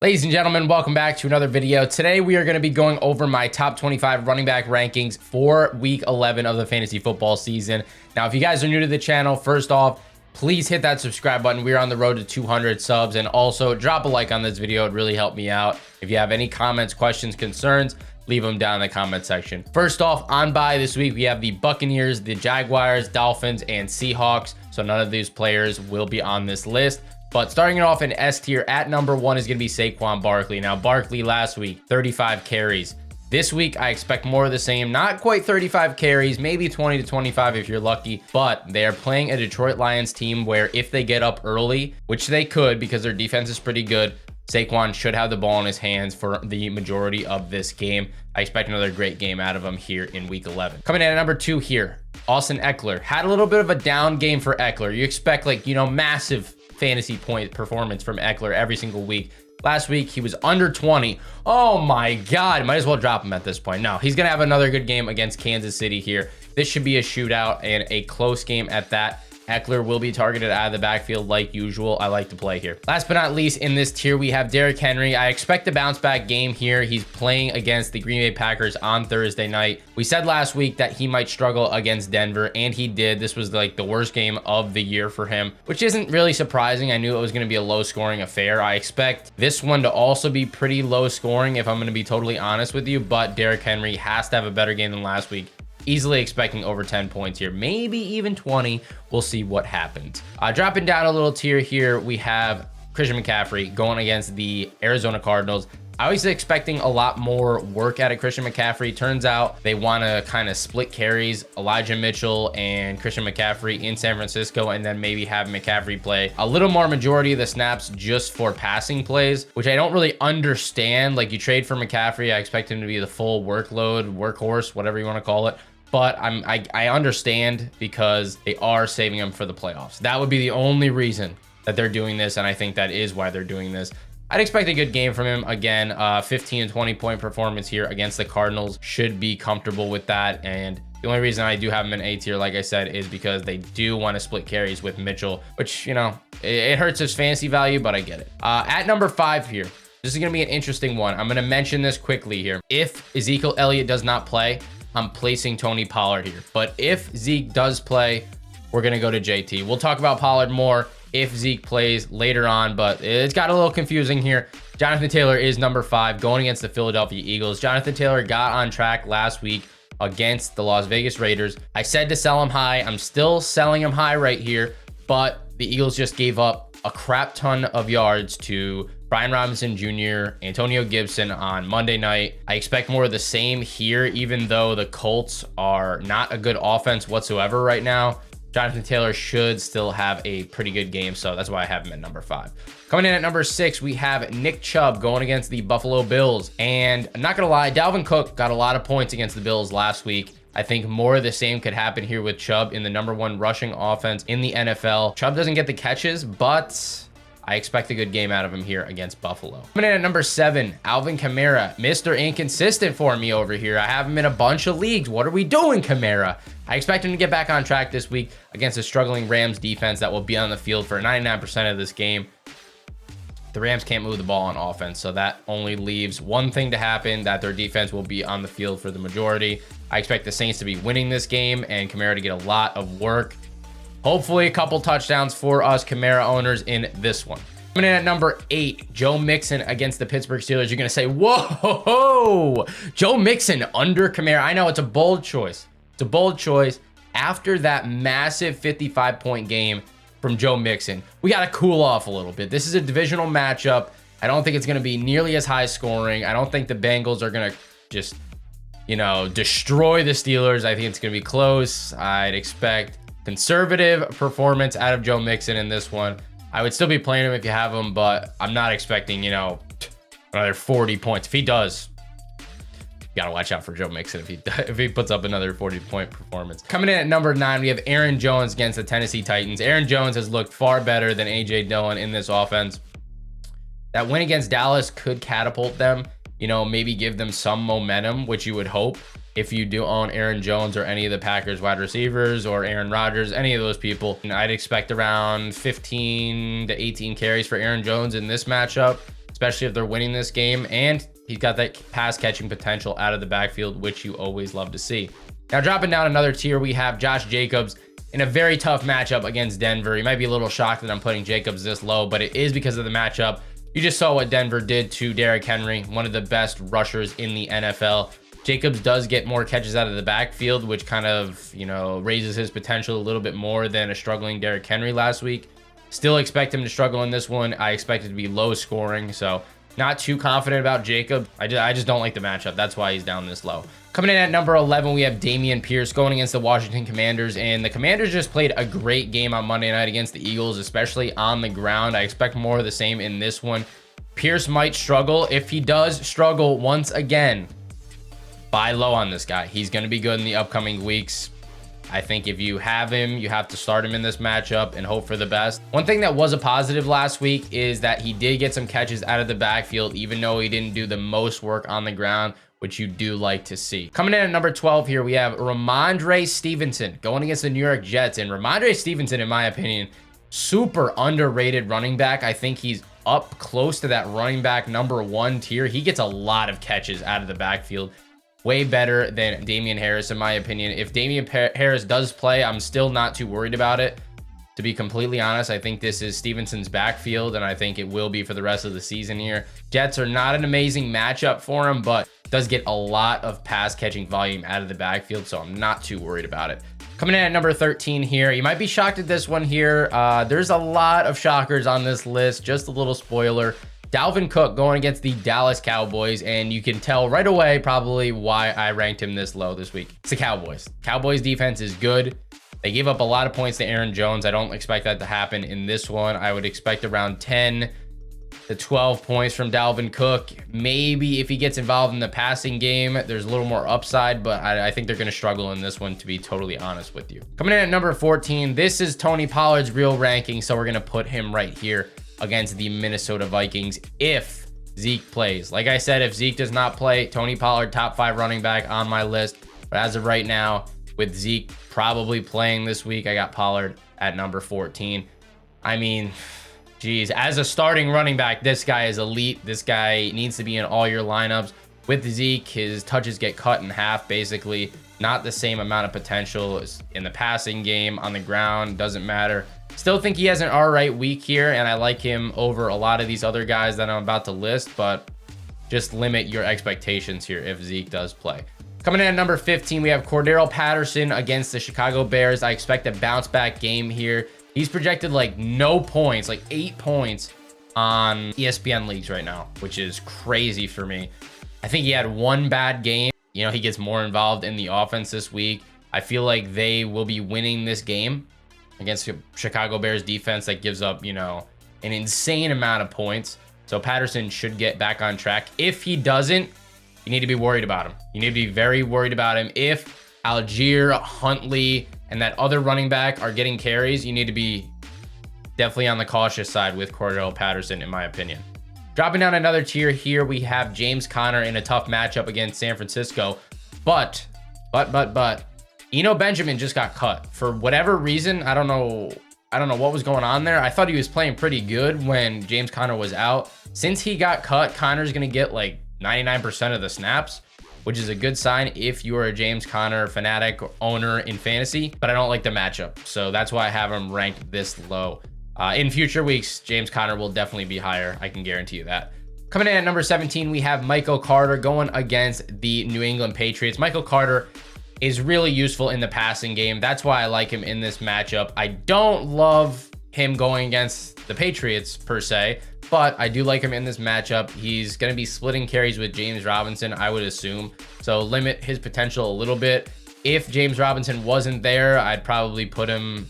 Ladies and gentlemen, welcome back to another video. Today we are going to be going over my top 25 running back rankings for week 11 of the fantasy football season. Now, if you guys are new to the channel, first off, please hit that subscribe button. We're on the road to 200 subs, and also drop a like on this video. It really helped me out. If you have any comments, questions, concerns, leave them down in the comment section. First off, on bye this week, we have the Buccaneers, the Jaguars, Dolphins, and Seahawks. So none of these players will be on this list. But starting it off in S tier, at number 1 is going to be Saquon Barkley. Now, Barkley last week, 35 carries. This week, I expect more of the same. Not quite 35 carries, maybe 20 to 25 if you're lucky. But they are playing a Detroit Lions team where if they get up early, which they could because their defense is pretty good, Saquon should have the ball in his hands for the majority of this game. I expect another great game out of him here in week 11. Coming in at number 2 here, Austin Eckler. Had a little bit of a down game for Eckler. You expect, like, massive fantasy point performance from Eckler every single week. Last week, he was under 20. Oh my God, might as well drop him at this point. No, he's gonna have another good game against Kansas City here. This should be a shootout and a close game at that. Eckler will be targeted out of the backfield like usual. I like to play here. Last but not least, in this tier, we have Derrick Henry. I expect a bounce back game here. He's playing against the Green Bay Packers on Thursday night. We said last week that he might struggle against Denver, and he did. This was like the worst game of the year for him, which isn't really surprising. I knew it was going to be a low scoring affair. I expect this one to also be pretty low scoring, if I'm going to be totally honest with you, but Derrick Henry has to have a better game than last week. Easily expecting over 10 points here, maybe even 20. We'll see what happens. Dropping down a little tier here, we have Christian McCaffrey going against the Arizona Cardinals. I was expecting a lot more work out of Christian McCaffrey. Turns out they want to kind of split carries, Elijah Mitchell and Christian McCaffrey in San Francisco, and then maybe have McCaffrey play a little more majority of the snaps just for passing plays, which I don't really understand. Like, you trade for McCaffrey, I expect him to be the full workload, workhorse, whatever you want to call it. But I understand because they are saving him for the playoffs. That would be the only reason that they're doing this, and I think that is why they're doing this. I'd expect a good game from him. Again, 15 and 20 point performance here against the Cardinals. Should be comfortable with that. And the only reason I do have him in A tier, like I said, is because they do want to split carries with Mitchell, which, it hurts his fantasy value, but I get it. At number 5 here, this is going to be an interesting one. I'm going to mention this quickly here. If Ezekiel Elliott does not play, I'm placing Tony Pollard here. But if Zeke does play, we're going to go to JT. We'll talk about Pollard more if Zeke plays later on, but it's got a little confusing here. Jonathan Taylor is number 5 going against the Philadelphia Eagles. Jonathan Taylor got on track last week against the Las Vegas Raiders. I said to sell him high. I'm still selling him high right here, but the Eagles just gave up a crap ton of yards to Brian Robinson Jr., Antonio Gibson on Monday night. I expect more of the same here, even though the Colts are not a good offense whatsoever right now. Jonathan Taylor should still have a pretty good game, so that's why I have him at number 5. Coming in at number 6, we have Nick Chubb going against the Buffalo Bills. And I'm not going to lie, Dalvin Cook got a lot of points against the Bills last week. I think more of the same could happen here with Chubb in the number 1 rushing offense in the NFL. Chubb doesn't get the catches, but I expect a good game out of him here against Buffalo. Coming in at number 7, Alvin Kamara, Mr. Inconsistent for me over here. I have him in a bunch of leagues. What are we doing, Kamara? I expect him to get back on track this week against a struggling Rams defense that will be on the field for 99% of this game. The Rams can't move the ball on offense, so that only leaves one thing to happen, that their defense will be on the field for the majority. I expect the Saints to be winning this game and Kamara to get a lot of work. Hopefully a couple touchdowns for us Kamara owners in this one. Coming in at number 8, Joe Mixon against the Pittsburgh Steelers. You're going to say, whoa, Joe Mixon under Kamara. I know it's a bold choice. It's a bold choice. After that massive 55-point game from Joe Mixon, we got to cool off a little bit. This is a divisional matchup. I don't think it's going to be nearly as high scoring. I don't think the Bengals are going to just, destroy the Steelers. I think it's going to be close. I'd expect conservative performance out of Joe Mixon in this one. I would still be playing him if you have him, but I'm not expecting, another 40 points. If he does, you got to watch out for Joe Mixon if he puts up another 40-point performance. Coming in at number 9, we have Aaron Jones against the Tennessee Titans. Aaron Jones has looked far better than A.J. Dillon in this offense. That win against Dallas could catapult them, maybe give them some momentum, which you would hope if you do own Aaron Jones or any of the Packers wide receivers or Aaron Rodgers, any of those people. And I'd expect around 15 to 18 carries for Aaron Jones in this matchup. especially if they're winning this game. And he's got that pass catching potential out of the backfield, which you always love to see. Now, dropping down another tier, we have Josh Jacobs in a very tough matchup against Denver. You might be a little shocked that I'm putting Jacobs this low, but it is because of the matchup. You just saw what Denver did to Derrick Henry, one of the best rushers in the NFL. Jacobs does get more catches out of the backfield, which kind of, raises his potential a little bit more than a struggling Derrick Henry last week. Still expect him to struggle in this one. I expect it to be low scoring, so not too confident about Jacob. I just don't like the matchup. That's why he's down this low. Coming in at number 11, we have Dameon Pierce going against the Washington Commanders, and the Commanders just played a great game on Monday night against the Eagles, especially on the ground. I expect more of the same in this one. Pierce might struggle. If he does struggle once again, buy low on this guy. He's going to be good in the upcoming weeks. I think if you have him, you have to start him in this matchup and hope for the best. One thing that was a positive last week is that he did get some catches out of the backfield, even though he didn't do the most work on the ground, which you do like to see. Coming in at number 12 here, we have Ramondre Stevenson going against the New York Jets. And Ramondre Stevenson, in my opinion, super underrated running back. I think he's up close to that running back number 1 tier. He gets a lot of catches out of the backfield. Way better than Damian Harris, in my opinion. If Damian Harris does play, I'm still not too worried about it. To be completely honest, I think this is Stevenson's backfield, and I think it will be for the rest of the season here. Jets are not an amazing matchup for him, but does get a lot of pass catching volume out of the backfield, so I'm not too worried about it. Coming in at number 13 here, you might be shocked at this one here. There's a lot of shockers on this list. Just a little spoiler. Dalvin Cook going against the Dallas Cowboys, and you can tell right away probably why I ranked him this low this week. It's the Cowboys. Cowboys defense is good. They gave up a lot of points to Aaron Jones. I don't expect that to happen in this one. I would expect around 10 to 12 points from Dalvin Cook. Maybe if he gets involved in the passing game, there's a little more upside, but I think they're going to struggle in this one, to be totally honest with you. Coming in at number 14, this is Tony Pollard's real ranking, so we're going to put him right here against the Minnesota Vikings if Zeke plays. Like I said, if Zeke does not play, Tony Pollard, top 5 running back on my list. But as of right now, with Zeke probably playing this week, I got Pollard at number 14. I mean, geez, as a starting running back, this guy is elite. This guy needs to be in all your lineups. With Zeke, his touches get cut in half, basically. Not the same amount of potential as in the passing game, on the ground, doesn't matter. Still think he has an all right week here, and I like him over a lot of these other guys that I'm about to list, but just limit your expectations here if Zeke does play. Coming in at number 15, we have Cordero Patterson against the Chicago Bears. I expect a bounce back game here. He's projected like no points, like 8 points on ESPN leagues right now, which is crazy for me. I think he had one bad game. He gets more involved in the offense this week. I feel like they will be winning this game against the Chicago Bears defense that gives up, an insane amount of points. So Patterson should get back on track. If he doesn't, you need to be worried about him. You need to be very worried about him. If Algier, Huntley, and that other running back are getting carries, you need to be definitely on the cautious side with Cordero Patterson, in my opinion. Dropping down another tier here, we have James Conner in a tough matchup against San Francisco. But Eno Benjamin just got cut for whatever reason. I don't know what was going on there. I thought he was playing pretty good when James Conner was out. Since he got cut, Conner's going to get like 99% of the snaps, which is a good sign if you are a James Conner fanatic owner in fantasy, but I don't like the matchup. So that's why I have him ranked this low. In future weeks, James Conner will definitely be higher. I can guarantee you that. Coming in at number 17, we have Michael Carter going against the New England Patriots. Michael Carter is really useful in the passing game. That's why I like him in this matchup. I don't love him going against the Patriots per se, but I do like him in this matchup. He's going to be splitting carries with James Robinson, I would assume. So limit his potential a little bit. If James Robinson wasn't there, I'd probably put him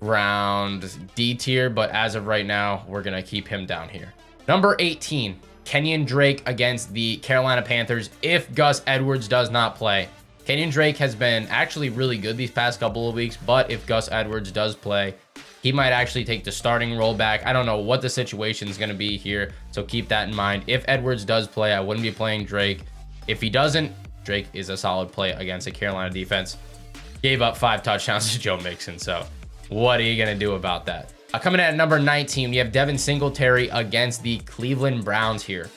around D tier, but as of right now, we're going to keep him down here. Number 18, Kenyon Drake against the Carolina Panthers if Gus Edwards does not play. Kenyon Drake has been actually really good these past couple of weeks, but if Gus Edwards does play, he might actually take the starting role back. I don't know what the situation is going to be here, so keep that in mind. If Edwards does play, I wouldn't be playing Drake. If he doesn't, Drake is a solid play against a Carolina defense. Gave up 5 touchdowns to Joe Mixon, so what are you going to do about that? Coming in at number 19, we have Devin Singletary against the Cleveland Browns here.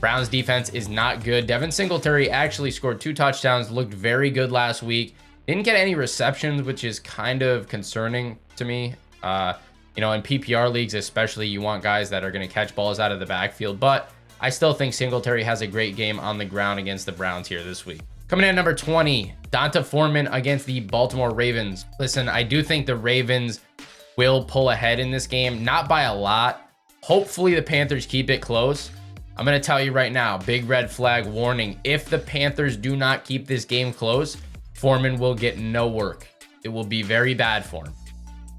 Browns defense is not good. Devin Singletary actually scored 2 touchdowns, looked very good last week. Didn't get any receptions, which is kind of concerning to me. You know, in PPR leagues especially, you want guys that are going to catch balls out of the backfield. But I still think Singletary has a great game on the ground against the Browns here this week. Coming in at number 20, D'Onta Foreman against the Baltimore Ravens. Listen, I do think the Ravens will pull ahead in this game, not by a lot. Hopefully the Panthers keep it close. I'm going to tell you right now, big red flag warning. If the Panthers do not keep this game close, Foreman will get no work. It will be very bad for him.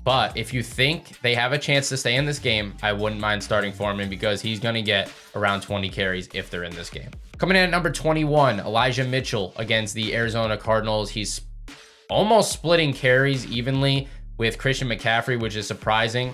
But if you think they have a chance to stay in this game, I wouldn't mind starting Foreman because he's going to get around 20 carries if they're in this game. Coming in at number 21, Elijah Mitchell against the Arizona Cardinals. He's almost splitting carries evenly with Christian McCaffrey, which is surprising.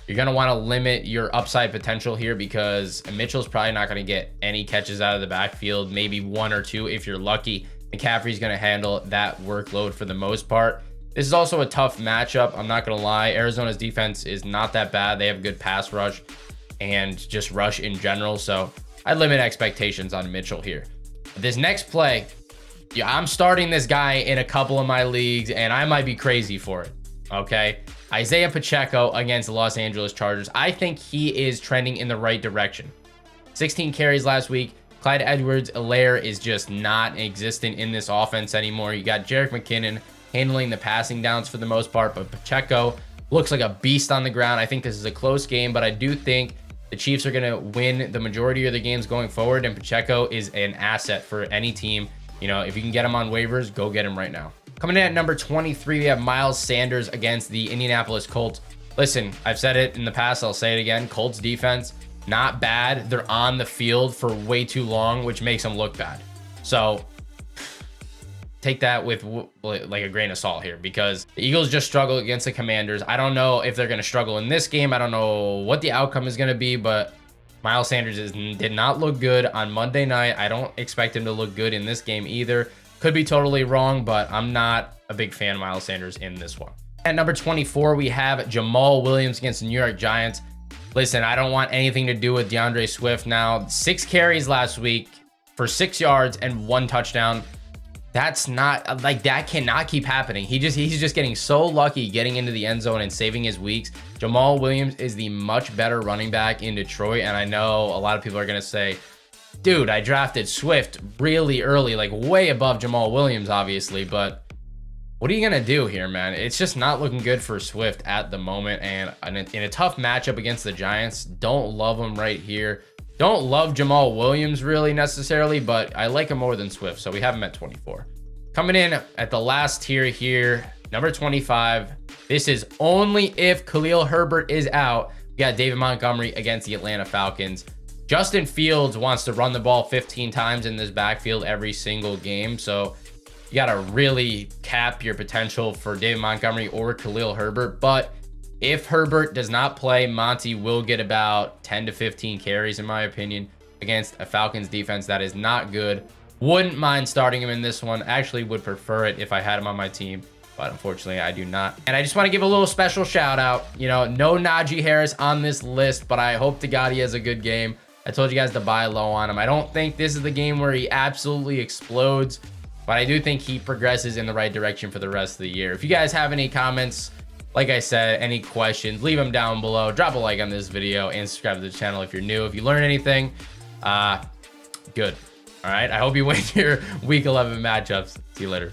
You're going to want to limit your upside potential here because Mitchell's probably not going to get any catches out of the backfield, maybe 1 or 2 if you're lucky. McCaffrey's going to handle that workload for the most part. This is also a tough matchup. I'm not going to lie. Arizona's defense is not that bad. They have good pass rush and just rush in general. So I limit expectations on Mitchell here. This next play, yeah, I'm starting this guy in a couple of my leagues and I might be crazy for it. Okay. Isiah Pacheco against the Los Angeles Chargers. I think he is trending in the right direction. 16 carries last week. Clyde Edwards-Helaire is just not existent in this offense anymore. You got Jerick McKinnon handling the passing downs for the most part, but Pacheco looks like a beast on the ground. I think this is a close game, but I do think the Chiefs are going to win the majority of the games going forward, and Pacheco is an asset for any team. You know, if you can get him on waivers, go get him right now. Coming in at number 23, we have Miles Sanders against the Indianapolis Colts. Listen, I've said it in the past, I'll say it again. Colts defense, not bad. They're on the field for way too long, which makes them look bad. So take that with like a grain of salt here because the Eagles just struggle against the Commanders. I don't know if they're going to struggle in this game. I don't know what the outcome is going to be, but Miles Sanders did not look good on Monday night. I don't expect him to look good in this game either. Could be totally wrong, but I'm not a big fan of Miles Sanders in this one. At number 24, we have Jamal Williams against the New York Giants. Listen, I don't want anything to do with DeAndre Swift now. 6 carries last week for 6 yards and 1 touchdown. That's not like that cannot keep happening. He's just getting so lucky getting into the end zone and saving his weeks. Jamal Williams is the much better running back in Detroit. And I know a lot of people are going to say, dude, I drafted Swift really early, like way above Jamal Williams, obviously. But what are you going to do here, man? It's just not looking good for Swift at the moment. And in a tough matchup against the Giants, don't love him right here. Don't love Jamal Williams really necessarily, but I like him more than Swift, so we have him at 24. Coming in at the last tier here, number 25. This is only if Khalil Herbert is out. We got David Montgomery against the Atlanta Falcons. Justin Fields wants to run the ball 15 times in this backfield every single game, so you got to really cap your potential for David Montgomery or Khalil Herbert, but if Herbert does not play, Monty will get about 10 to 15 carries, in my opinion, against a Falcons defense that is not good. Wouldn't mind starting him in this one. Actually would prefer it if I had him on my team, but unfortunately I do not. And I just want to give a little special shout out. You know, no Najee Harris on this list, but I hope to God he has a good game. I told you guys to buy low on him. I don't think this is the game where he absolutely explodes, but I do think he progresses in the right direction for the rest of the year. If you guys have any comments, like I said, any questions, leave them down below. Drop a like on this video and subscribe to the channel if you're new. If you learn anything, good. All right. I hope you win your week 11 matchups. See you later.